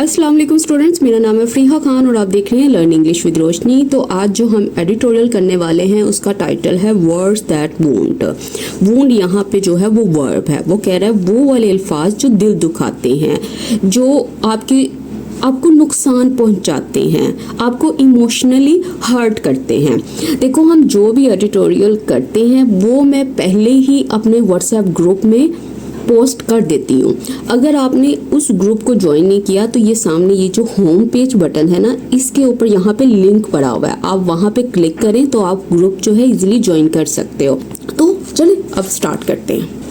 अस्सलाम वालेकुम स्टूडेंट्स, मेरा नाम है फरीहा खान और आप देख रहे हैं लर्न इंग्लिश विद रोशनी। तो आज जो हम एडिटोरियल करने वाले हैं उसका टाइटल है वर्ड्स दैट वोंट। वोंट यहाँ पे जो है वो वर्ब है। वो कह रहा है वो वाले अल्फाज जो दिल दुखाते हैं, जो आपको नुकसान पहुंचाते हैं, आपको इमोशनली हर्ट करते हैं। देखो, हम जो भी एडिटोरियल करते हैं वो मैं पहले ही अपने व्हाट्सएप ग्रुप में पोस्ट कर देती हूँ। अगर आपने उस ग्रुप को ज्वाइन नहीं किया तो ये सामने ये जो होम पेज बटन है ना, इसके ऊपर यहाँ पे लिंक पड़ा हुआ है, आप वहाँ पे क्लिक करें तो आप ग्रुप जो है इजीली ज्वाइन कर सकते हो। तो चलिए अब स्टार्ट करते हैं।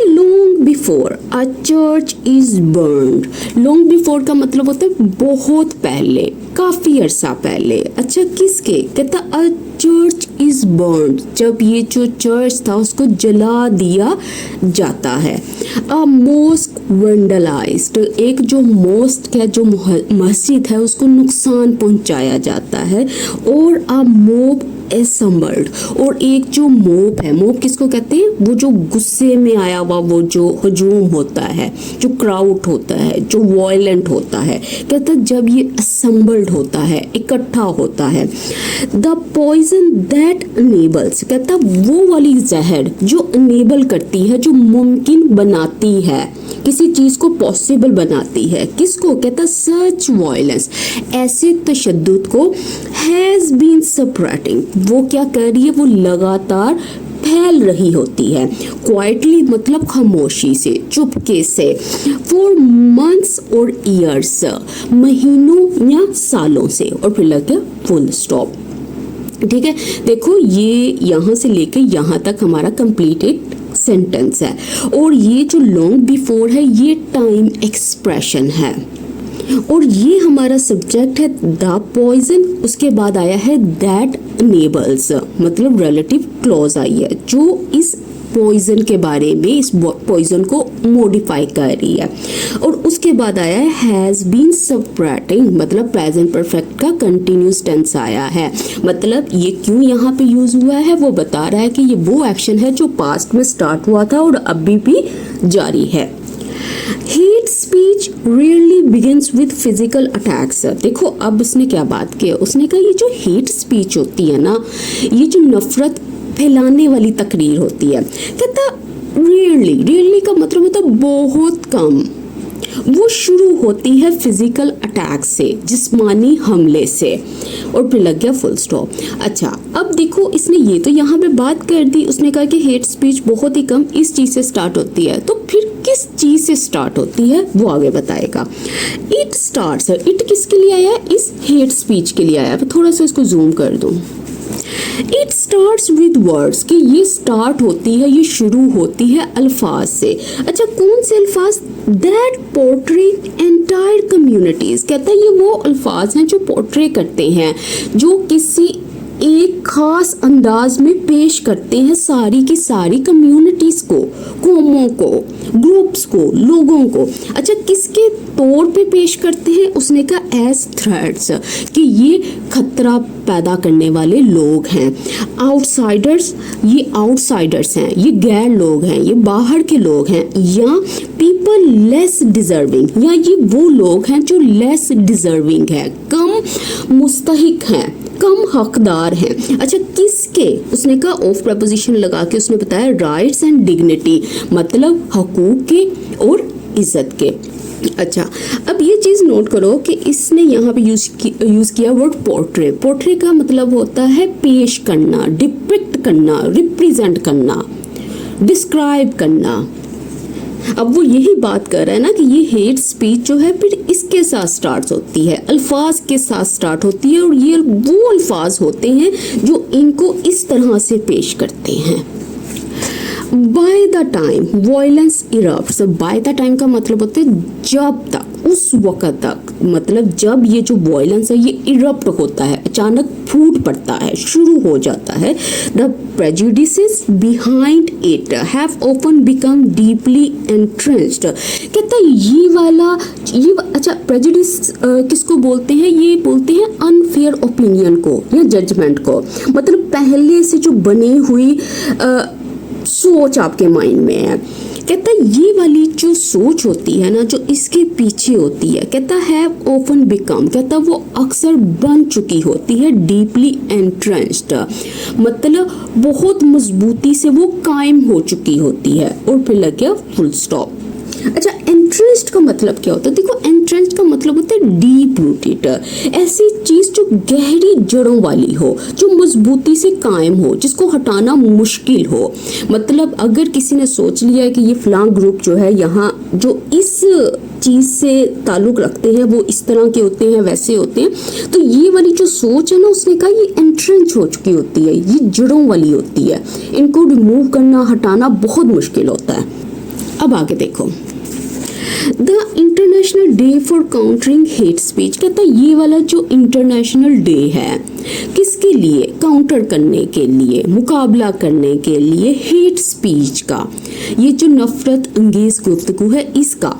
Long before a church is burned. Long before का मतलब होता है बहुत पहले, काफी अरसा पहले। अच्छा, किसके? कहता अ चर्च इज बर्न्ड, जब ये जो चर्च था उसको जला दिया जाता है। अ मॉस्क वैंडलाइज्ड, एक जो मॉस्क है, जो मस्जिद है, उसको नुकसान पहुंचाया जाता है। और अ मॉब असम्बल्ड, और एक जो मोब है, मोब किसको कहते हैं? वो जो गुस्से में आया हुआ, वो जो हजूम होता है, जो क्राउड होता है, जो वायलेंट होता है। कहता है जब ये असम्बल्ड होता है, इकट्ठा होता है। द पॉइजन दैट अनेबल्स, कहता वो वाली जहर जो अनेबल करती है, जो मुमकिन बनाती है, किसी चीज को पॉसिबल बनाती है। किसको? कहता सच वायलेंस, ऐसे तशद्दुद को हैज बीन स्प्रेडिंग, वो क्या कर रही है? वो लगातार फैल रही होती है। क्वाइटली मतलब खामोशी से, चुपके से। फॉर मंथ्स और ईयर्स, महीनों या सालों से। और फिर लग गया फुल स्टॉप। ठीक है, देखो ये यहाँ से लेकर यहाँ तक हमारा कंप्लीटेड सेंटेंस है। और ये जो लॉन्ग बिफोर है ये टाइम एक्सप्रेशन है, और ये हमारा सब्जेक्ट है द पॉइजन। उसके बाद आया है दैट अनेबल्स, मतलब रिलेटिव क्लॉज आई है जो इस पॉइजन के बारे में, इस पॉइजन को मॉडिफाई कर रही है। और उसके बाद आया है हैज बीन स्प्रेडिंग, मतलब प्रेजेंट परफेक्ट का कंटिन्यूस टेंस आया है। मतलब ये क्यों यहाँ पे यूज हुआ है, वो बता रहा है कि ये वो एक्शन है जो पास्ट में स्टार्ट हुआ था और अभी भी जारी है। Hate speech rarely begins with physical attacks. देखो अब उसने क्या बात की, उसने कहा ये जो हेट स्पीच होती है ना, ये जो नफरत फैलाने वाली तकरीर होती है। कहता रियरली का मतलब होता है बहुत कम, वो शुरू होती है फिजिकल अटैक से, जिस्मानी हमले से। और फिर लग गया फुल स्टॉप। अच्छा, अब देखो इसने ये तो यहाँ पे बात कर दी, उसने कहा कि हेट स्पीच बहुत ही कम इस चीज से स्टार्ट होती है। तो फिर किस चीज से स्टार्ट होती है वो आगे बताएगा। इट स्टार्ट्स, इट किसके लिए आया है? इस हेट स्पीच के लिए आया है। थोड़ा सा इसको जूम कर दूं। इट स्टार्ट्स विद वर्ड्स, कि ये स्टार्ट होती है, ये शुरू होती है अल्फाज से। अच्छा, कौन से अल्फाज? That portray entire communities. कहता है ये वो अल्फाज हैं जो पोर्ट्रे करते हैं, जो किसी एक खास अंदाज में पेश करते हैं सारी की सारी कम्युनिटीज को, कौमों को, ग्रुप्स को, लोगों को। अच्छा, किसके तौर पे पेश करते हैं? उसने कहा एज थ्रेट्स, कि ये खतरा पैदा करने वाले लोग हैं। आउटसाइडर्स, ये आउटसाइडर्स हैं, ये गैर लोग हैं, ये बाहर के लोग हैं। या पीपल लेस डिजर्विंग, या ये वो लोग हैं जो लेस डिजर्विंग है, कम मुस्तहिक हैं, कम हकदार हैं। अच्छा, किसके? उसने कहा ऑफ प्रपोजिशन लगा के उसने बताया राइट्स एंड डिग्निटी, मतलब हकूक के और इज्जत के। अच्छा, अब ये चीज नोट करो कि इसने यहाँ पे यूज किया वर्ड पोर्ट्रे। पोर्ट्रे का मतलब होता है पेश करना, डिपिक्ट करना, रिप्रेजेंट करना, डिस्क्राइब करना। अब वो यही बात कर रहा है ना कि ये हेट स्पीच जो है फिर इसके साथ स्टार्ट होती है, अल्फाज के साथ स्टार्ट होती है। और ये वो अल्फाज होते हैं जो इनको इस तरह से पेश करते हैं। By the time violence erupts, by the time का मतलब होता है जब तक, उस वक्त तक, मतलब जब ये जो वायलेंस है ये इरप्ट होता है, अचानक फूट पड़ता है, शुरू हो जाता है। The prejudices behind it have often become deeply entrenched. कहता है ये वाला, ये अच्छा प्रेजुडिस किसको बोलते हैं? ये बोलते हैं अनफेयर ओपिनियन को या जजमेंट को, मतलब पहले से जो बनी हुई सोच आपके माइंड में है। कहता ये वाली जो सोच होती है ना, जो इसके पीछे होती है, कहता है ऑफन बिकम, कहता वो अक्सर बन चुकी होती है डीपली एंट्रेंच्ड, मतलब बहुत मजबूती से वो कायम हो चुकी होती है। और फिर लग गया फुल स्टॉप। अच्छा, एंट्रेंच्ड का मतलब क्या होता है? देखो, एंट्रेंच्ड का मतलब होता है डीप रूटेड, ऐसी चीज जो गहरी जड़ों वाली हो, जो मजबूती से कायम हो, जिसको हटाना मुश्किल हो। मतलब अगर किसी ने सोच लिया है कि ये फलां ग्रुप जो है यहाँ जो इस चीज से ताल्लुक रखते हैं वो इस तरह के होते हैं, वैसे होते हैं, तो ये वाली जो सोच है ना, उसने कहा ये एंट्रेंच हो चुकी होती है, ये जड़ों वाली होती है, इनको रिमूव करना, हटाना बहुत मुश्किल होता है। अब आगे देखो, the international day for countering hate speech, कहता है ये वाला जो इंटरनेशनल डे है किसके लिए? काउंटर करने के लिए, मुकाबला करने के लिए हेट स्पीच का, ये जो नफरत अंगेज गुफ्तगू है इसका।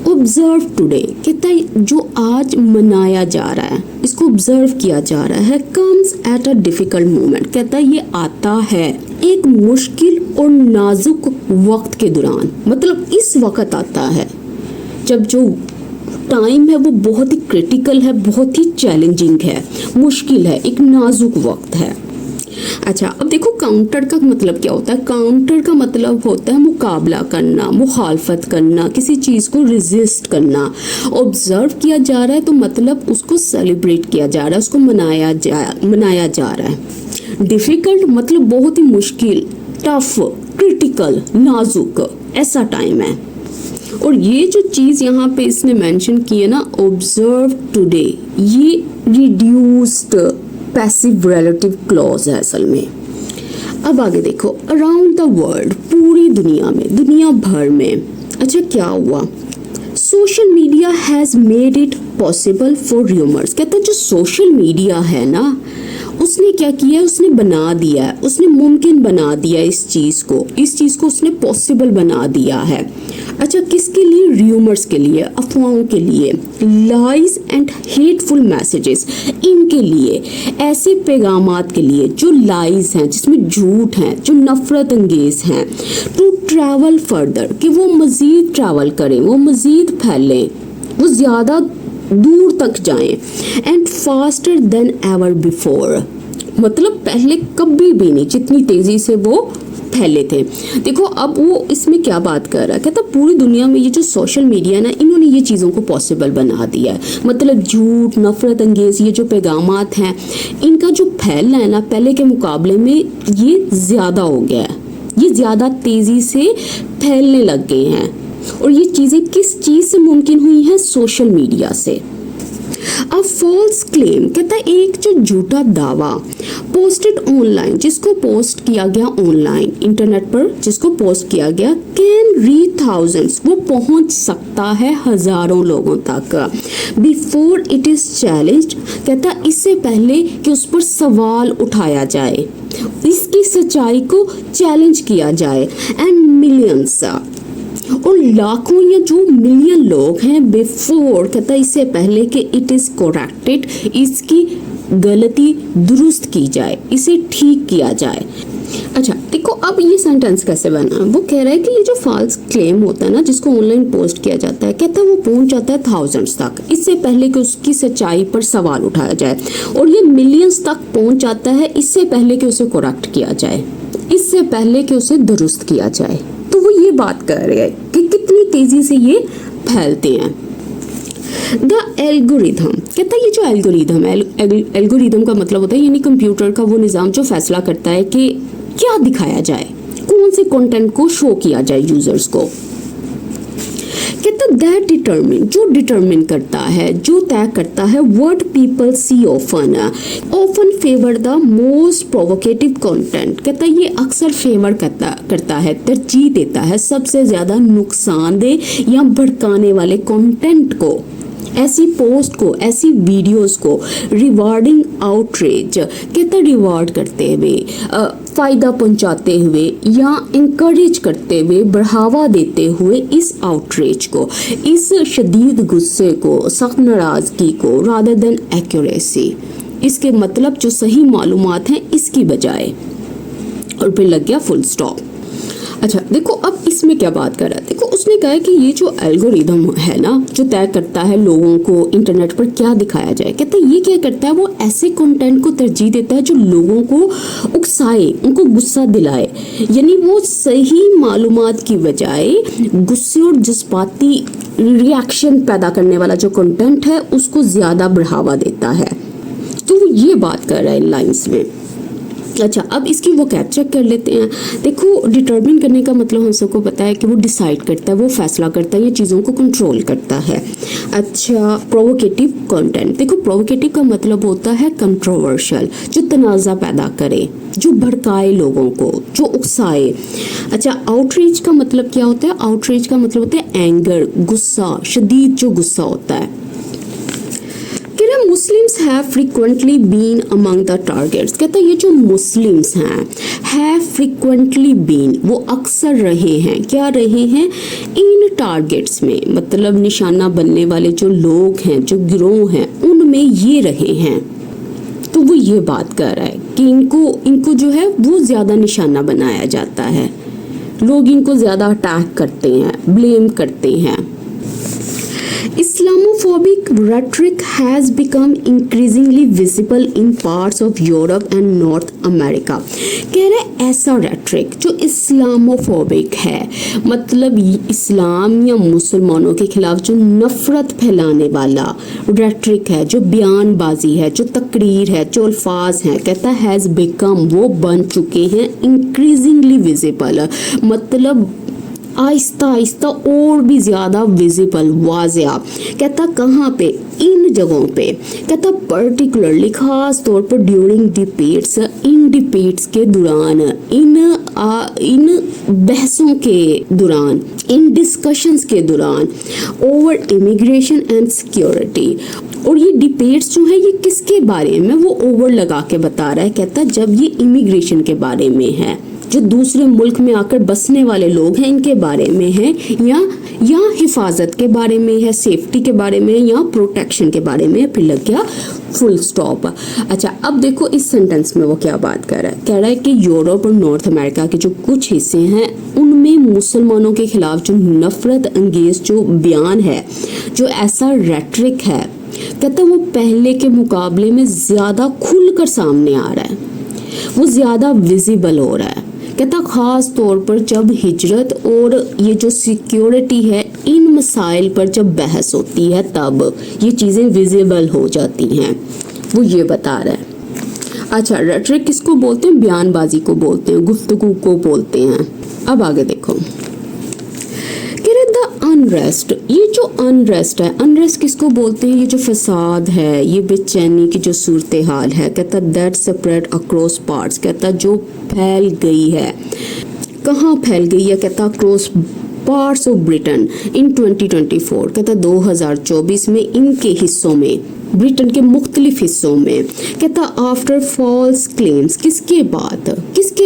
ऑब्जर्व टुडे, कहता है जो आज मनाया जा रहा है, इसको ऑब्जर्व किया जा रहा है, comes at a difficult moment, कहता है ये आता है एक मुश्किल और नाजुक वक्त के दौरान, मतलब इस वक्त आता है जब जो टाइम है वो बहुत ही क्रिटिकल है, बहुत ही चैलेंजिंग है, मुश्किल है, एक नाजुक वक्त है। अच्छा, अब देखो काउंटर का मतलब क्या होता है? काउंटर का मतलब होता है मुकाबला करना, मुखालफत करना, किसी चीज़ को रेजिस्ट करना। ऑब्जर्व किया जा रहा है तो मतलब उसको सेलिब्रेट किया जा रहा है, उसको मनाया जा रहा है। डिफिकल्ट मतलब बहुत ही मुश्किल, टफ, क्रिटिकल, नाजुक, ऐसा टाइम है। और ये जो चीज़ यहाँ पे इसने मेंशन की है ना, ऑब्जर्व टुडे, ये रिड्यूस्ड पैसिव रिलेटिव क्लॉज है असल में। अब आगे देखो, अराउंड द वर्ल्ड, पूरी दुनिया में, दुनिया भर में। अच्छा, क्या हुआ? Social media has made it possible for rumours, कहता है जो सोशल मीडिया है ना, उसने क्या किया है? उसने बना दिया है, उसने मुमकिन बना दिया इस चीज़ को उसने पॉसिबल बना दिया है। अच्छा, किसके लिए? र्यूमर्स के लिए, अफवाहों के लिए, लाइज एंड हेटफुल मैसेजेस, इनके लिए, ऐसे पैगामात के लिए जो लाइज हैं, जिसमें झूठ हैं, जो नफरत अंगेज हैं। टू ट्रैवल फर्दर, कि वो मज़ीद ट्रैवल करें, वो मज़ीद फैलें, वो ज़्यादा दूर तक जाएं। And faster than ever before, मतलब पहले कभी भी नहीं जितनी तेज़ी से वो फैले थे। देखो, अब वो इसमें क्या बात कर रहा है? कहता पूरी दुनिया में ये जो सोशल मीडिया है ना, इन्होंने ये चीज़ों को पॉसिबल बना दिया है। मतलब झूठ, नफरत अंगेज ये जो पैगामात हैं, इनका जो फैलना है ना, पहले के मुकाबले में ये ज़्यादा हो गया है, ये ज़्यादा तेज़ी से फैलने लग गए हैं। और ये चीज़ें किस चीज़ से मुमकिन हुई हैं? सोशल मीडिया से। अ फॉल्स क्लेम, कहता है एक जो झूठा दावा, पोस्टेड ऑनलाइन, जिसको पोस्ट किया गया ऑनलाइन, इंटरनेट पर जिसको पोस्ट किया गया, कैन रीच थाउजेंड्स, वो पहुंच सकता है हजारों लोगों तक। बिफोर इट इज चैलेंज्ड, कहता इससे पहले कि उस पर सवाल उठाया जाए, इसकी सच्चाई को चैलेंज किया जाए। एंड मिलियंस, और लाखों या जो मिलियन लोग हैं, बिफोर, कहता इससे पहले कि इट इज करेक्टेड, इसकी गलती दुरुस्त की जाए, इसे ठीक किया जाए। अच्छा, देखो अब ये सेंटेंस कैसे बना? वो कह रहा है कि ये जो फॉल्स क्लेम होता है ना, जिसको ऑनलाइन पोस्ट किया जाता है, कहता है वो पहुंच जाता है थाउजेंड्स तक, इससे पहले कि उसकी सच्चाई पर सवाल उठाया जाए। और ये मिलियंस तक पहुंच जाता है इससे पहले कि उसे करेक्ट किया जाए, इससे पहले कि उसे दुरुस्त किया जाए। तो वो ये बात कर रहे हैं कि कितनी तेजी से ये फैलते हैं। द एल्गोरिथम, कहता है ये जो एल्गोरिथम है, एल्गोरिथम का मतलब होता है यानी कंप्यूटर का वो निज़ाम जो फैसला करता है कि क्या दिखाया जाए, कौन से कंटेंट को शो किया जाए यूजर्स को। कहता दैट डिटरमिन, जो डिटरमिन करता है, जो तय करता है, what people see often favour the most provocative content, कहता ये अक्सर फेवर करता है, तरजीह देता है सबसे ज्यादा नुकसानदेह या भड़काने वाले कंटेंट को, ऐसी पोस्ट को, ऐसी वीडियोस को। रिवार्डिंग आउटरीच, कहता रिवार्ड करते हुए, फ़ायदा पहुंचाते हुए या इंकरेज करते हुए, बढ़ावा देते हुए इस आउटरीच को, इस शदीद गुस्से को, सख्त नाराज़गी को, रादर देन एक्यूरेसी, इसके मतलब जो सही मालूमात हैं इसकी बजाय। और फिर लग गया फुल स्टॉप। अच्छा देखो, अब इसमें क्या बात कर रहा है, देखो उसने कहा है कि ये जो एल्गोरिदम है ना, जो तय करता है लोगों को इंटरनेट पर क्या दिखाया जाए, कहता है ये क्या करता है, वो ऐसे कंटेंट को तरजीह देता है जो लोगों को उकसाए, उनको गुस्सा दिलाए। यानी वो सही मालूमात की बजाय गुस्से और जज्बाती रिएक्शन पैदा करने वाला जो कंटेंट है उसको ज्यादा बढ़ावा देता है। तो वो ये बात कर रहा है लाइंस में। अच्छा, अब इसकी वो कैप चेक कर लेते हैं। देखो, डिटर्मिन करने का मतलब हम सबको पता है कि वो डिसाइड करता है, वो फैसला करता है, ये चीज़ों को कंट्रोल करता है। अच्छा, प्रोवोकेटिव कंटेंट, देखो प्रोवोकेटिव का मतलब होता है कंट्रोवर्शियल, जो तनाज़ा पैदा करे, जो भड़काए लोगों को, जो उकसाए। अच्छा, आउटरीच का मतलब क्या होता है, आउटरीच का मतलब होता है एंगर, गुस्सा, शदीद जो गुस्सा होता है। Muslims have frequently been among the targets, कहता है ये जो मुस्लिम्स हैं हैव फ्रीक्वेंटली बीन, वो अक्सर रहे हैं, क्या रहे हैं, इन टारगेट्स में, मतलब निशाना बनने वाले जो लोग हैं, जो गिरोह हैं, उनमें ये रहे हैं। तो वो ये बात कर रहा है कि इनको जो है वो ज्यादा निशाना बनाया जाता है, लोग इनको ज्यादा अटैक करते हैं, ब्लेम करते हैं। Islamophobic rhetoric has become increasingly visible in parts of Europe and North America. कह रहे ऐसा rhetoric जो इस्लामोफोबिक है, मतलब इस्लाम या मुसलमानों के खिलाफ जो नफरत फैलाने वाला rhetoric है, जो बयानबाजी है, जो तकरीर है, जो अल्फाज हैं, कहता है has become, वो बन चुके हैं increasingly visible, मतलब आहिस्ता आहिस्ता और भी ज्यादा विजिबल, वाज़िया। कहता कहाँ पे, इन जगहों पे, कहता पर्टिकुलरली खास तौर पर ड्यूरिंग डिबेट्स, इन डिबेट्स के दौरान, इन बहसों के दौरान, इन डिस्कशंस के दौरान, ओवर इमिग्रेशन एंड सिक्योरिटी। और ये डिबेट्स जो है ये किसके बारे में, वो ओवर लगा के बता रहा है, कहता जब ये इमिग्रेशन के बारे में है, जो दूसरे मुल्क में आकर बसने वाले लोग हैं इनके बारे में है, या हिफाजत के बारे में है, सेफ्टी के बारे में, या प्रोटेक्शन के बारे में, फिर लग गया फुल स्टॉप। अच्छा, अब देखो इस सेंटेंस में वो क्या बात कर रहा है, कह रहा है कि यूरोप और नॉर्थ अमेरिका के जो कुछ हिस्से हैं उनमें मुसलमानों के खिलाफ जो नफरत अंगेज जो बयान है, जो ऐसा रेटरिक है, कहता वो पहले के मुकाबले में ज्यादा खुलकर सामने आ रहा है, वो ज्यादा विजिबल हो रहा है। कहता खास तौर पर जब हिजरत और ये जो सिक्योरिटी है, इन मसाइल पर जब बहस होती है तब ये चीज़ें विजिबल हो जाती हैं, वो ये बता रहा है। अच्छा, रेटरिक किसको बोलते हैं, बयानबाजी को बोलते हैं, गुफ्तगू को बोलते हैं। अब आगे देखो, अनरेस्ट, ये जो अनरेस्ट है, अनरेस्ट किसको बोलते हैं, ये जो फसाद है, ये बेचैनी की जो सूरत हाल है, कहता दैट स्प्रेड अक्रॉस पार्ट्स, कहता जो फैल गई है, कहाँ फैल गई है, कहता across parts of Britain in 2024, कहता 2024 में इनके हिस्सों में, ब्रिटेन के मुख्तलिफ हिस्सों में, कहता आफ्टर फॉल्स क्लेम्स, किसके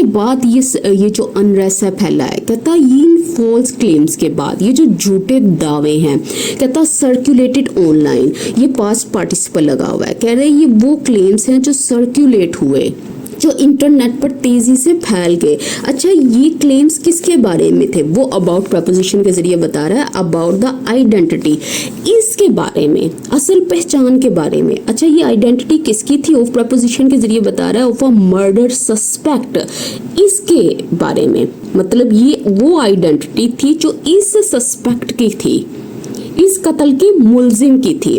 बाद ये जो अनरेस्ट है फैला है, कहता इन फॉल्स क्लेम्स के बाद, ये जो झूठे दावे हैं, कहता सर्कुलेटेड ऑनलाइन, ये पास्ट पार्टिसिपल लगा हुआ है, कह रहे ये वो क्लेम्स हैं जो सर्कुलेट हुए, जो इंटरनेट पर तेजी से फैल गए। अच्छा, ये क्लेम्स किसके बारे में थे, वो अबाउट प्रपोजिशन के जरिए बता रहा है, अबाउट द आइडेंटिटी, इसके बारे में, असल पहचान के बारे में। अच्छा, ये आइडेंटिटी किसकी थी, ऑफ प्रपोजिशन के जरिए बता रहा है, ऑफ अ मर्डर सस्पेक्ट, इसके बारे में, मतलब ये वो आइडेंटिटी थी जो इस सस्पेक्ट की थी, इस कत्ल के मुलजिम की थी।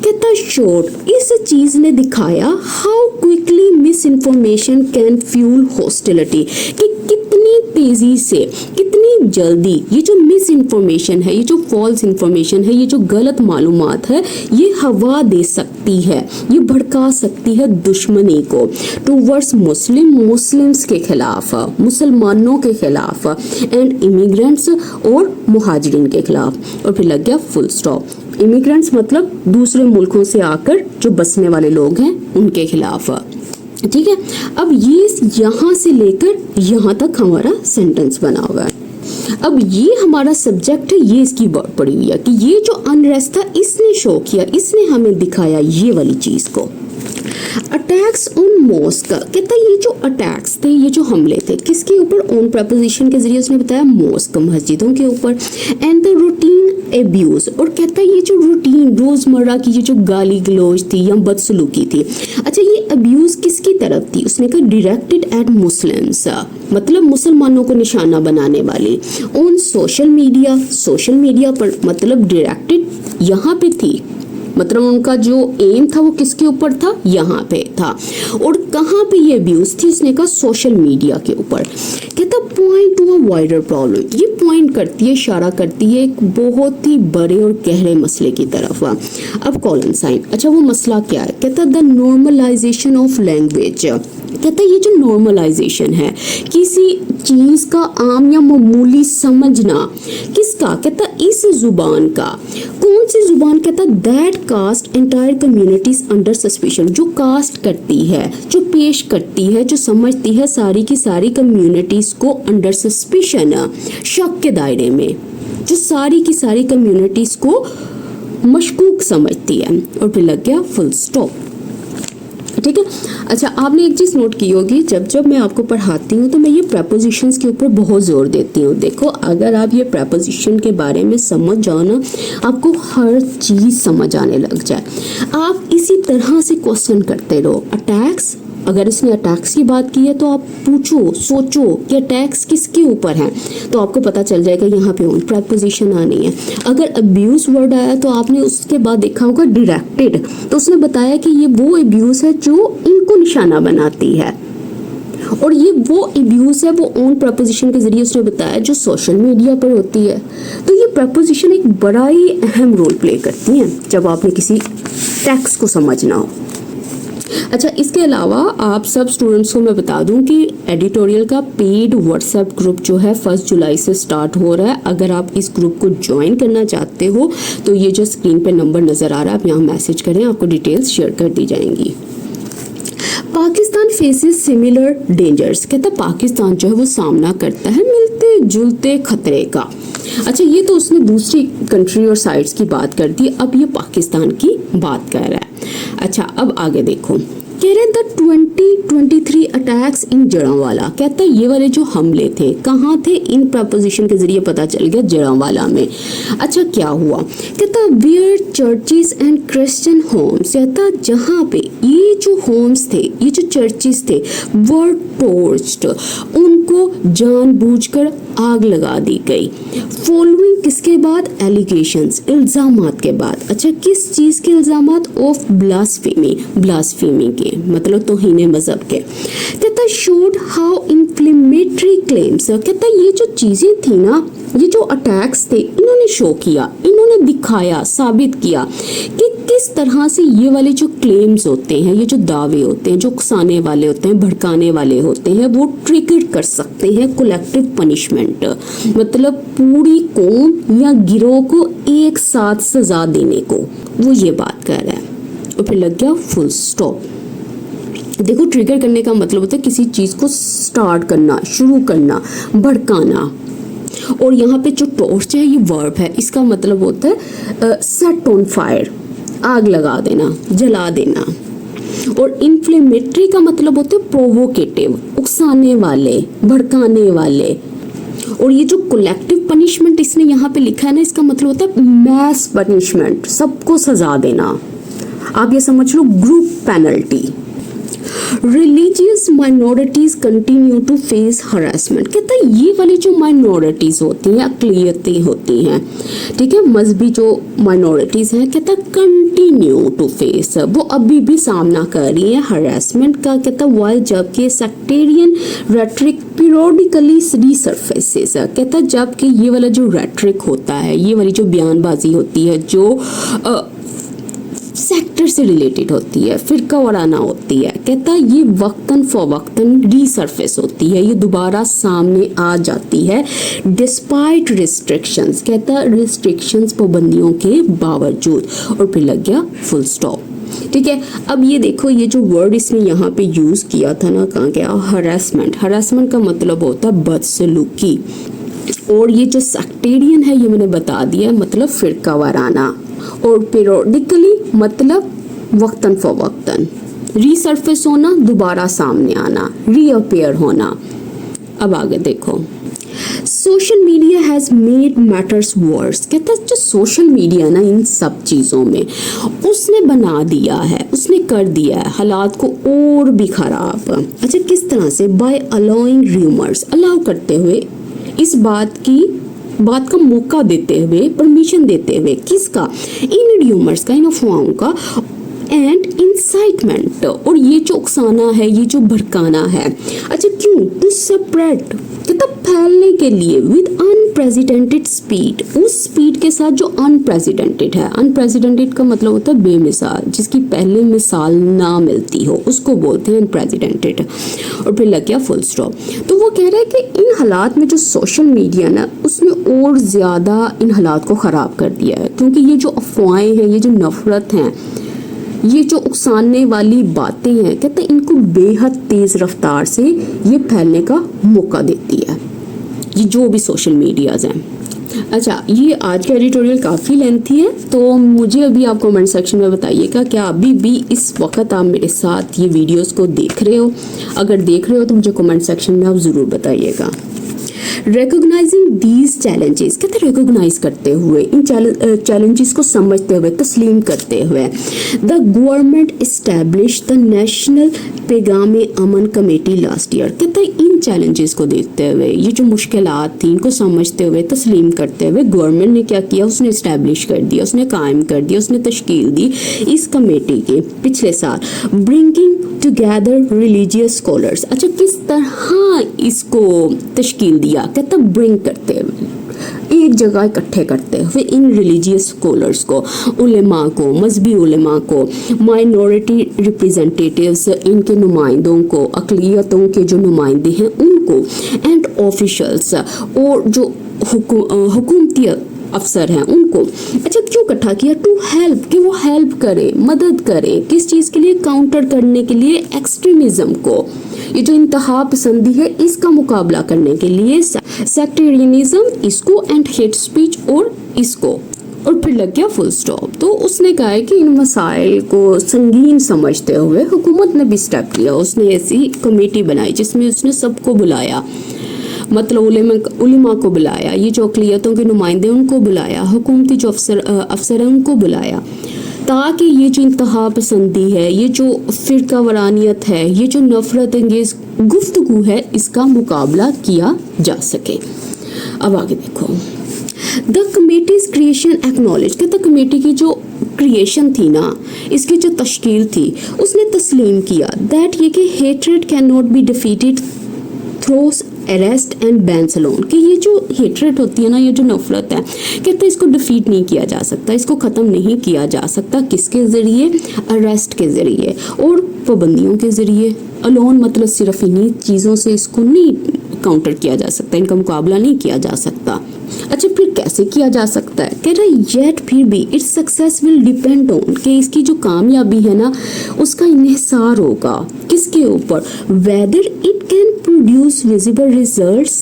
कहता शोर्ट, इस चीज ने दिखाया how quickly miss information can fuel hostility, कि कितनी तेजी से, कितनी जल्दी ये जो मिस इन्फॉर्मेशन है, ये जो फॉल्स इन्फॉर्मेशन है, ये जो गलत मालूमात है, ये हवा दे सकती है, ये भड़का सकती है दुश्मनी को टूवर्ड्स मुस्लिम्स के खिलाफ, मुसलमानों के खिलाफ, एंड इमिग्रेंट्स और मुहाजिरीन के खिलाफ। और फिर लग गया फुल स्टॉप। इमिग्रेंट्स मतलब दूसरे मुल्कों से आकर जो बसने वाले लोग हैं उनके खिलाफ। ठीक है, अब ये यहाँ से लेकर यहाँ तक हमारा सेंटेंस बना हुआ है। अब ये हमारा सब्जेक्ट है, ये इसकी वर्ड पड़ी हुई है कि ये जो अनरेस्ट था इसने शो किया, इसने हमें दिखाया ये वाली चीज को। अटैक्स ऑन मॉस्क, कहता है ये जो अटैक्स थे, ये जो हमले थे, किसके ऊपर? ऑन प्रपोजिशन के जरिए उसने बताया मॉस्क, मस्जिदों के ऊपर। एंड द रूटीन एब्यूज, और कहता है ये जो रूटीन रोजमर्रा की ये जो गाली गलौज थी या बदसलूकी थी, अच्छा ये अब्यूज किसकी तरफ थी? उसने कहा डायरेक्टेड एट मुस्लिम्स, मतलब मुसलमानों को निशाना बनाने वाली। On social media, social media पर, मतलब डायरेक्टेड यहाँ पे थी, मतलब उनका जो एम था वो किसके ऊपर था? यहाँ पे था। और कहाँ पे ये अब्यूज थी? उसने कहा सोशल मीडिया के ऊपर। कहता point to a wider problem, ये पॉइंट करती है, इशारा करती है एक बहुत ही बड़े और गहरे मसले की तरफ। अब कॉलन साइन, अच्छा वो मसला क्या है? कहता द नॉर्मलाइजेशन ऑफ लैंग्वेज, कहता है ये जो नॉर्मलाइजेशन है किसी चीज का आम या मामूली समझना, किसका? कहता इस जुबान का। कौन सी जुबान? कहता that caste entire communities under suspicion, जो कास्ट करती है, जो पेश करती है, जो समझती है सारी की सारी कम्युनिटीज को अंडर सस्पिशन, शक के दायरे में, जो सारी की सारी कम्युनिटीज को मशकूक समझती है। और फिर लग गया फुल स्टॉप। ठीक है। अच्छा आपने एक चीज़ नोट की होगी, जब जब मैं आपको पढ़ाती हूँ तो मैं ये प्रपोजिशंस के ऊपर बहुत जोर देती हूँ। देखो अगर आप ये प्रपोजिशन के बारे में समझ जाओ ना, आपको हर चीज़ समझ आने लग जाए। आप इसी तरह से क्वेश्चन करते रहो। अटैक्स, अगर इसने अटैक्स की बात की है तो आप पूछो, सोचो कि अटैक्स किसके ऊपर है, तो आपको पता चल जाएगा यहाँ पे ऑन प्रपोजिशन आनी है। अगर अब्यूज वर्ड आया तो आपने उसके बाद देखा होगा डायरेक्टेड, तो उसने बताया कि ये वो अब्यूज है जो इनको निशाना बनाती है, और ये वो अब्यूज है वो ऑन प्रपोजिशन के जरिए उसने बताया जो सोशल मीडिया पर होती है। तो ये प्रपोजिशन एक बड़ा ही अहम रोल प्ले करती हैं जब आपने किसी टेक्स्ट को समझना हो। अच्छा इसके अलावा आप सब स्टूडेंट्स को मैं बता दूं कि एडिटोरियल का पेड व्हाट्सएप ग्रुप जो है 1 जुलाई से स्टार्ट हो रहा है। अगर आप इस ग्रुप को ज्वाइन करना चाहते हो तो ये जो स्क्रीन पे नंबर नज़र आ रहा है आप यहाँ मैसेज करें, आपको डिटेल्स शेयर कर दी जाएंगी। पाकिस्तान फेसेस सिमिलर डेंजर्स, कहता पाकिस्तान जो है वो सामना करता है मिलते जुलते खतरे का। अच्छा ये तो उसने दूसरी कंट्री और साइट्स की बात कर दी, अब ये पाकिस्तान की बात कर रहा है। अच्छा अब आगे देखो, कह रहे द 2023 अटैक्स इन जड़ांवाला, कहता है ये वाले जो हमले थे कहाँ थे? इन प्रपोजिशन के जरिए पता चल गया जड़ांवाला में। अच्छा क्या हुआ? कहता where churches and Christian homes, कहता जहाँ पे ये जो होम्स थे, ये जो चर्चिज थे, वर टॉर्च्ड, उनको जानबूझकर आग लगा दी गई। फॉलोइंग किसके बाद? एलिगेशंस, इल्जामात के बाद। अच्छा किस चीज के इल्जामात? ऑफ ब्लास्फेमी, ब्लास्फेमी के मतलब तौहीन मजहब के। कहता शोड हाउ इन्फ्लेमेटरी क्लेम्स, कहता ये जो चीजें थी ना, ये जो अटैक्स थे, इन्होंने शो किया, इन्होंने दिखाया, साबित किया कि किस तरह से ये वाले जो क्लेम्स होते हैं, ये जो दावे होते हैं, जो उकसाने वाले होते हैं, भड़काने वाले होते हैं, वो ट्रिगर कर सकते हैं कलेक्टिव पनिशमेंट, मतलब पूरी कौम या गिरोह को एक साथ सजा देने को, वो ये बात कर रहा है। और फिर लग गया फुल स्टॉप। देखो ट्रिगर करने का मतलब होता है किसी चीज को स्टार्ट करना, शुरू करना, भड़काना। और यहाँ पे जो टॉर्च है ये वर्ब है, इसका मतलब होता है सेट ऑन फायर, आग लगा देना, जला देना। और इन्फ्लेमेटरी का मतलब होता है प्रोवोकेटिव, उकसाने वाले, भड़काने वाले। और ये जो कलेक्टिव पनिशमेंट इसने यहाँ पे लिखा है ना, इसका मतलब होता है मैस पनिशमेंट, सबको सजा देना। आप ये समझ लो group penalty. Religious minorities continue to face harassment, कहता है ये वाली जो माइनॉरिटीज होती हैं, अक़लियतें होती हैं, ठीक है, मजहबी जो माइनॉरिटीज हैं, कहता कंटिन्यू टू फेस, वो अभी भी सामना कर रही है हरासमेंट का। कहता वाइल जबकि सेक्टेरियन रेट्रिक पीरियडिकली रिसर्फेसेस, कहता जबकि ये वाला जो रेट्रिक होता है, ये वाली जो बयानबाजी होती है जो सेक्टर से रिलेटेड होती है, फिरका वाराना होती है, कहता है ये वक्तन फवक्तन रीसर्फेस होती है, ये दोबारा सामने आ जाती है डिस्पाइट रिस्ट्रिक्शंस, कहता है रिस्ट्रिक्शंस पाबंदियों के बावजूद। और फिर लग गया फुल स्टॉप। ठीक है, अब ये देखो ये जो वर्ड इसने यहाँ पे यूज किया था ना, कहाँ गया? हरासमेंट। हरासमेंट का मतलब होता है बदसलूकी। और ये जो सेक्टेरियन है ये मैंने बता दिया, मतलब फिरका वाराना। और पीरियडिकली मतलब वक्तन फवक्तन। रीसर्फेस होना, दोबारा सामने आना, रीअपेयर होना। अब आगे देखो, social media has made matters verse. कहता है जो सोशल मीडिया ना इन सब चीज़ों में उसने बना दिया है, उसने कर दिया है हालात को और भी खराब। अच्छा किस तरह से? बाय अलाउइंग र्यूमर्स, अलाउ करते हुए, इस बात का मौका देते हुए, परमिशन देते हुए, किसका? इन र्यूमर्स का, इन अफवाहों का, एंड इंसाइटमेंट, और ये जो उकसाना है, ये जो भड़काना है। अच्छा क्यों? टू स्प्रेड, कितना फैलने के लिए, विद अनप्रेसिडेंटेड स्पीड, उस स्पीड के साथ जो अनप्रेसिडेंटेड है। अनप्रेसिडेंटेड का मतलब होता है बेमिसाल, जिसकी पहले मिसाल ना मिलती हो, उसको बोलते हैं अनप्रेसिडेंटेड। और फिर लग गया फुल स्टॉप। तो वो कह रहा है कि इन हालात में जो सोशल मीडिया ना उसने और ज़्यादा इन हालात को ख़राब कर दिया है, क्योंकि ये जो अफवाहें हैं, ये जो नफरत हैं, ये जो उकसाने वाली बातें हैं, कहते हैं इनको बेहद तेज़ रफ्तार से ये फैलने का मौका देती है, ये जो भी सोशल मीडियाज़ हैं। अच्छा ये आज का एडिटोरियल काफ़ी लेंथी है, तो मुझे अभी आप कमेंट सेक्शन में बताइएगा क्या अभी भी इस वक्त आप मेरे साथ ये वीडियोस को देख रहे हो। अगर देख रहे हो तो मुझे कमेंट सेक्शन में आप ज़रूर बताइएगा। रिकॉग्नाइजिंग दीज चैलेंजेस, कहते हैं रिकॉग्नाइज करते हुए, इन चैलेंजेस को समझते हुए, तस्लीम करते हुए, the government establish the national पैगाम अमन कमेटी लास्ट ईयर। कहते हैं इन चैलेंजेस को देखते हुए, ये जो मुश्किलात थी इनको समझते हुए, तस्लीम करते हुए, गवर्नमेंट ने क्या किया? उसने इस्टेब्लिश कर दिया, उसने कायम कर दिया, उसने तश्कील दी इस कमेटी के पिछले साल, ब्रिंगिंग टुगेदर रिलीजियस स्कॉलर्स। अच्छा किस तरह इसको तश्कील दिया? कहता ब्रिंग करते हुए, एक जगह इकट्ठे करते हुए इन रिलीजियस स्कॉलर्स को, उलेमा को, मजहबी उलेमा को, माइनॉरिटी रिप्रेजेंटेटिव्स, इनके नुमाइंदों को, अक़लियतों के जो नुमाइंदे हैं उनको, एंड ऑफिशल्स, और जो हुकूमती अफसर हैं उनको। अच्छा क्यों इकट्ठा किया? टू हेल्प, कि वो हेल्प करे, मदद करे, किस चीज़ के लिए? काउंटर करने के लिए एक्सट्रीमिज्म को, ये जो इंतहा पसंदी है इसका मुकाबला करने के लिए, सेक्टेरियनिज्म इसको, एंड हेट स्पीच और इसको। और फिर लग गया फुल स्टॉप। तो उसने कहा है कि इन मसाइल को संगीन समझते हुए हुकूमत ने भी स्टेप लिया, उसने ऐसी कमेटी बनाई जिसमें उसने सबको बुलाया, मतलब उलेमा को बुलाया, ये जो अक़लियतों के नुमाइंदे उनको बुलाया, हुकूमती जो अफसर हैं उनको बुलाया, ताकि ये जो इंतहा पसंदी है, ये जो फ़िरका वरानियत है, ये जो नफ़रत अंगेज़ गुफ्तगू है, इसका मुकाबला किया जा सके। अब आगे देखो, द कमेटीज क्रिएशन एक्नॉलेज, कहता कमेटी की जो क्रिएशन थी ना, इसकी जो तश्कील थी, उसने तस्लीम किया दैट ये कि hatred can not be defeated through arrest and bans alone, कि ये जो हेट्रेड होती है ना, ये जो नफरत है, कहते हैं इसको डिफीट नहीं किया जा सकता, इसको ख़त्म नहीं किया जा सकता। किसके ज़रिए? अरेस्ट के ज़रिए और पाबंदियों के ज़रिए। अलोन मतलब सिर्फ इन्हीं चीज़ों से इसको नहीं काउंटर किया जा सकता, इनका मुकाबला नहीं किया जा सकता। अच्छा फिर कैसे किया जा सकता है? कह रहा है येट फिर भी its success will depend on, कि इसकी जो कामयाबी है ना उसका इन्हिसार होगा किसके ऊपर? Whether it can produce visible results,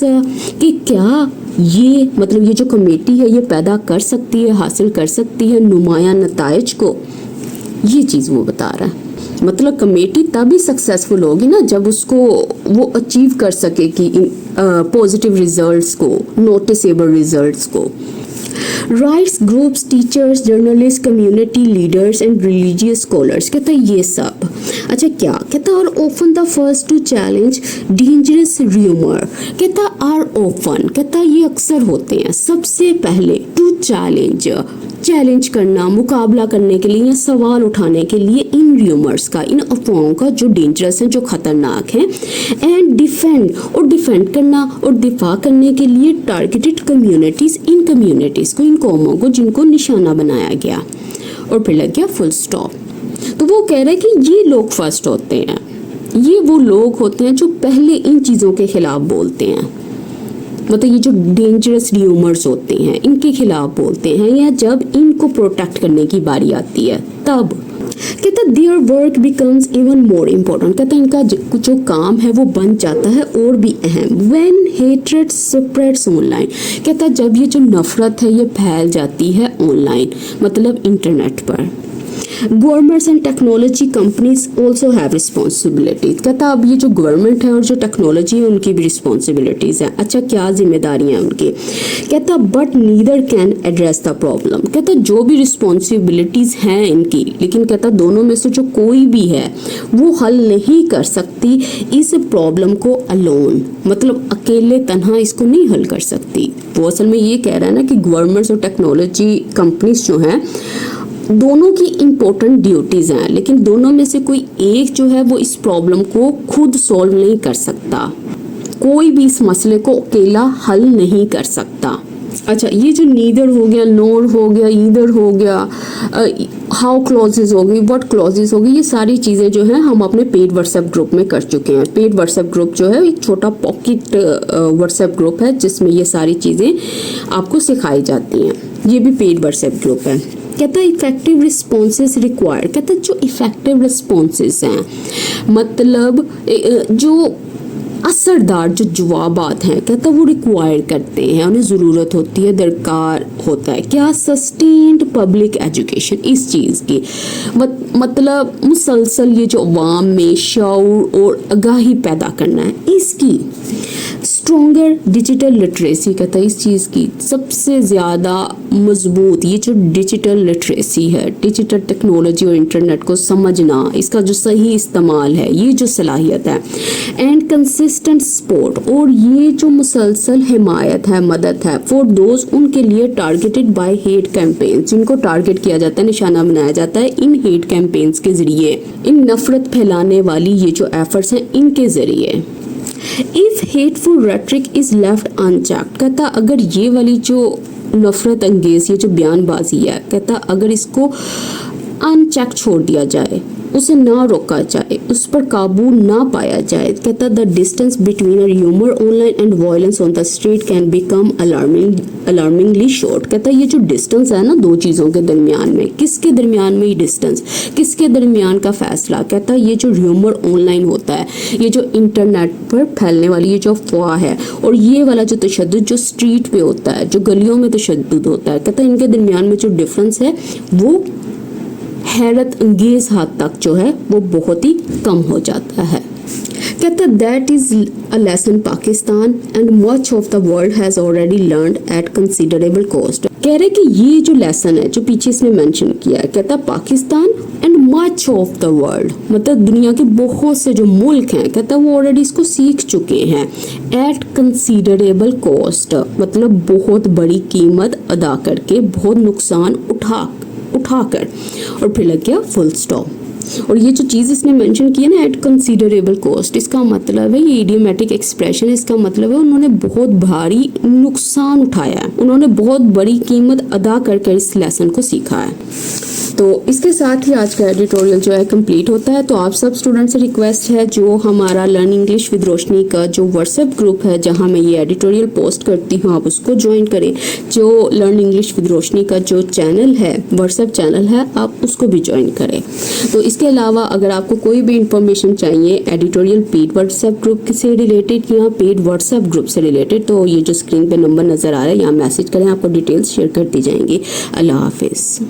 कि क्या ये मतलब ये जो कमेटी है ये पैदा कर सकती है, हासिल कर सकती है नुमाया नताइज को, ये चीज़ वो बता रहा है। मतलब कमेटी तभी सक्सेसफुल होगी ना जब उसको वो अचीव कर सके कि पॉजिटिव रिजल्ट्स को, नोटिसेबल रिजल्ट्स को। Rights groups, teachers, journalist, community leaders and religious scholars, कहता है ये सब। अच्छा क्या कहता? Are often the first to challenge dangerous rumour, कहता आर ऑफन, कहता ये अक्सर होते हैं सबसे पहले टू चैलेंज करना, मुकाबला करने के लिए या सवाल उठाने के लिए इन र्यूमर्स का, इन अफवाहों का जो डेंजरस हैं, जो खतरनाक हैं, एंड डिफेंड करना और दिफा करने के लिए टारगेटेड कम्युनिटीज, इन कम्युनिटीज को, इन कौमों को जिनको निशाना बनाया गया। और फिर लग गया फुल स्टॉप। तो वो कह रहे हैं कि ये लोग फर्स्ट होते हैं, ये वो लोग होते हैं जो पहले इन चीज़ों के खिलाफ बोलते हैं, मतलब ये जो डेंजरस र्यूमर्स होते हैं इनके खिलाफ बोलते हैं, या जब इनको प्रोटेक्ट करने की बारी आती है तब। कहता their work becomes even more important, कहता इनका जो काम है वो बन जाता है और भी अहम। व्हेन हेट्रेड स्प्रेड्स ऑनलाइन, कहता जब ये जो नफरत है ये फैल जाती है ऑनलाइन, मतलब इंटरनेट पर। Governments and technology companies also have responsibilities. कहता अब ये जो गवर्नमेंट है और जो टेक्नोलॉजी है उनकी भी रिस्पॉन्सिबिलिटीज हैं। अच्छा क्या जिम्मेदारियां हैं उनकी? कहता but neither can address the problem. कहता जो भी रिस्पॉन्सिबिलिटीज हैं इनकी, लेकिन कहता दोनों में से जो कोई भी है वो हल नहीं कर सकती इस प्रॉब्लम को अलोन, मतलब अकेले तन्हा इसको नहीं हल कर सकती। वो असल में ये कह रहा है ना कि गवर्नमेंट्स और टेक्नोलॉजी कंपनीज जो हैं दोनों की इम्पोर्टेंट ड्यूटीज हैं, लेकिन दोनों में से कोई एक जो है वो इस प्रॉब्लम को खुद सॉल्व नहीं कर सकता। कोई भी इस मसले को अकेला हल नहीं कर सकता। अच्छा ये जो नीदर हो गया, नोर हो गया, ईदर हो गया, हाउ क्लॉजेज हो गई, व्हाट क्लॉजेज हो गई, ये सारी चीज़ें जो हैं हम अपने पेड व्हाट्सएप ग्रुप में कर चुके हैं। पेड व्हाट्सएप ग्रुप जो है एक छोटा पॉकेट व्हाट्सएप ग्रुप है जिसमें ये सारी चीज़ें आपको सिखाई जाती हैं। ये भी पेड व्हाट्सएप ग्रुप है। कहता है इफेक्टिव रिस्पॉन्सेज रिक्वायर्ड। कहता है जो इफेक्टिव रिस्पॉन्सेज हैं मतलब जो असरदार जो जवाबात हैं, कहता वो रिक्वायर करते हैं, उन्हें ज़रूरत होती है, दरकार होता है। क्या? सस्टेन्ड पब्लिक एजुकेशन इस चीज़ की मतलब मुसलसल ये जो अवाम में शऊर और आगाही पैदा करना है इसकी। Stronger digital literacy. कहता है इस चीज़ की सबसे ज़्यादा मजबूत ये जो डिजिटल लिटरेसी है, डिजिटल टेक्नोलॉजी और इंटरनेट को समझना, इसका जो सही इस्तेमाल है, ये जो सलाहियत है। एंड कंसिस्टेंट सपोर्ट, और ये जो मुसलसल हिमायत है, मदद है फॉर दोज उनके लिए टारगेटेड बाय हेट कैंपेन्स, जिनको टारगेट किया जाता है, निशाना बनाया जाता है इन हेट कैंपेन्स के ज़रिए, इन नफरत फैलाने वाली ये जो एफर्ट्स हैं इनके ज़रिए। If hateful rhetoric is left unchecked. कहता अगर ये वाली जो नफरत अंगेज ये जो बयानबाजी है, कहता अगर इसको अनचेक छोड़ दिया जाए, उसे ना रोका जाए, उस पर काबू ना पाया जाए, कहता the distance between a humour online and violence on the street can become alarmingly short. कहता ये जो डिस्टेंस है ना दो चीज़ों के दरमियान में, किसके दरमियान में ये डिस्टेंस, किसके दरमियान का फैसला? कहता ये जो ह्यूमर ऑनलाइन होता है, ये जो इंटरनेट पर फैलने वाली ये जो अफवाह है, और ये वाला जो तशद्दुद जो स्ट्रीट पे होता है, जो गलियों में तशद्दुद होता है, कहता इनके दरमियान में जो डिफरेंस है वो हैरत अंगेज हद तक जो है वो बहुत ही कम हो जाता है। कहता that is a lesson Pakistan and much of the world has already learned at considerable cost. कह रहे कि ये जो लेसन है जो पीछे इसने मेंशन किया है, कहता Pakistan and much of the world, मतलब दुनिया के बहुत से जो मुल्क हैं, कहता वो ऑलरेडी इसको सीख चुके हैं। एट कंसिडरेबल कॉस्ट मतलब बहुत बड़ी कीमत अदा करके, बहुत नुकसान उठाकर, और फिर लग गया फुल स्टॉप। और ये जो चीज़ इसने मेंशन की है ना एट कंसिडरेबल कॉस्ट, इसका मतलब है ये इडियोमेटिक एक्सप्रेशन, इसका मतलब है उन्होंने बहुत भारी नुकसान उठाया है, उन्होंने बहुत बड़ी कीमत अदा करके इस लेसन को सीखा है। तो इसके साथ ही आज का एडिटोरियल जो है कंप्लीट होता है। तो आप सब स्टूडेंट से रिक्वेस्ट है जो हमारा लर्न इंग्लिश विद रोशनी का जो व्हाट्सएप ग्रुप है जहां मैं ये एडिटोरियल पोस्ट करती हूं, आप उसको ज्वाइन करें। जो लर्न इंग्लिश विद रोशनी का जो चैनल है, व्हाट्सएप चैनल है, आप उसको भी ज्वाइन करें। तो इसके अलावा अगर आपको कोई भी इंफॉर्मेशन चाहिए एडिटोरियल पेड व्हाट्सएप ग्रुप से रिलेटेड या पेड व्हाट्सएप ग्रुप से रिलेटेड, तो ये जो स्क्रीन पे नंबर नजर आ रहा है यहाँ मैसेज करें, आपको डिटेल्स शेयर कर दी जाएंगी। अल्लाह हाफिज़।